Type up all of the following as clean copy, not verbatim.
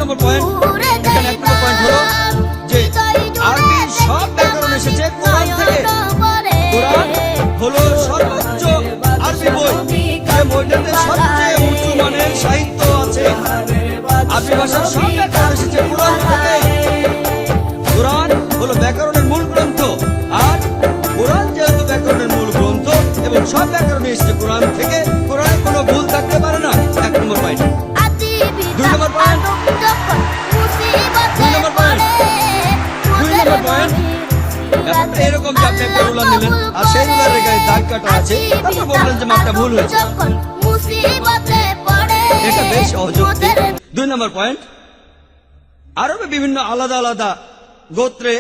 নম্বর point, এখানে 1 নম্বর point হলো যে আরবি সব ব্যাকরণ এসেছে কোরআন থেকে। কোরআন হলো সর্বোচ্চ আরবি বই, যে বইটাতে সবচেয়ে উঁচু মানের সাহিত্য আছে। আরবি ভাষার সব ব্যাকরণ এসেছে কোরআন থেকে। কোরআন হলো ব্যাকরণের মূল গ্রন্থ, আর কোরআন যেহেতু ব্যাকরণের মূল গ্রন্থ এবং সব ব্যাকরণ এসেছে কোরআন থেকে, কোরআনে কোনো ভুল থাকতে পারে না। 1 নম্বর পয়েন্ট। 2 নম্বর পয়েন্ট, 2 নম্বর পয়েন্ট, 2 নম্বর পয়েন্ট। ব্যাপারটা এরকম যে আপনি একটা রুলার নিলেন আর সেই রুলারের গায়ে দাগ কাটা আছে, তারপর বললেন যে মাপটা ভুল হয়েছে। এটা বেশ অযৌক্তিক। 2 নম্বর পয়েন্ট, আরবে বিভিন্ন আলাদা আলাদা গোত্রে,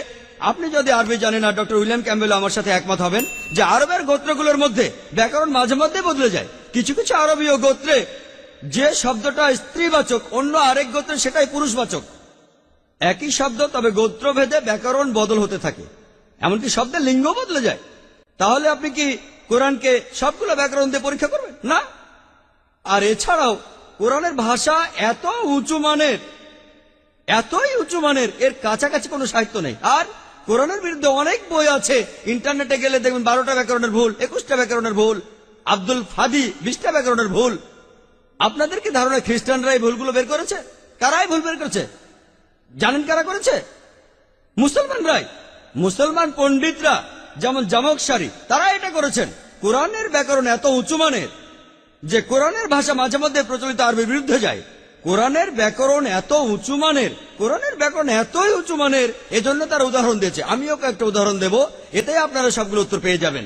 আপনি যদি আরবি জানেন, আর ডক্টর উইলিয়াম ক্যাম্বেল আমার সাথে একমত হবেন যে আরবের গোত্রগুলোর মধ্যে ব্যাকরণ মাঝে মধ্যে বদলে যায়। কিছু কিছু আরবীয় গোত্রে যে শব্দটা স্ত্রীবাচক, অন্য আরেক গোত্রে সেটাই পুরুষবাচক। একই শব্দ, তবে গোত্রভেদে ব্যাকরণ বদল হতে থাকে, এমনকি শব্দের লিঙ্গ বদলে যায়। তাহলে আপনি কি কোরআনকে সবগুলো ব্যাকরণ দিয়ে পরীক্ষা করবেন? না। আর এছাড়াও কোরআনের ভাষা এত উঁচু মানের, এতই উঁচু মানের, এর কাছাকাছি কোনো সাহিত্য নেই। আর কোরআনের বিরুদ্ধে অনেক বই আছে, ইন্টারনেটে গেলে দেখবেন 12টা ব্যাকরণের ভুল, 21টা ব্যাকরণের ভুল, আব্দুল ফাদি 20টা ব্যাকরণের ভুল। আপনাদের কি ধারণা খ্রিস্টানরা এই ভুলগুলো বের করেছে? কারাই ভুল বের করেছে? জানেন কারা করেছে? মুসলমানরাই। মুসলমান পণ্ডিতরা, যেমন জামকশারি, তারা এটা করেছেন। কোরআনের ব্যাকরণ এত উঁচু মানের যে কোরআনের ভাষা মাঝে মধ্যে প্রচলিত আরবির বিরুদ্ধে যায়। কোরআনের ব্যাকরণ এত উঁচু মানের, কোরআনের ব্যাকরণ এতই উঁচু মানের, এজন্য তার উদাহরণ দিয়েছে। আমিও একটা উদাহরণ দেব, এতে আপনারা সবগুলো উত্তর পেয়ে যাবেন।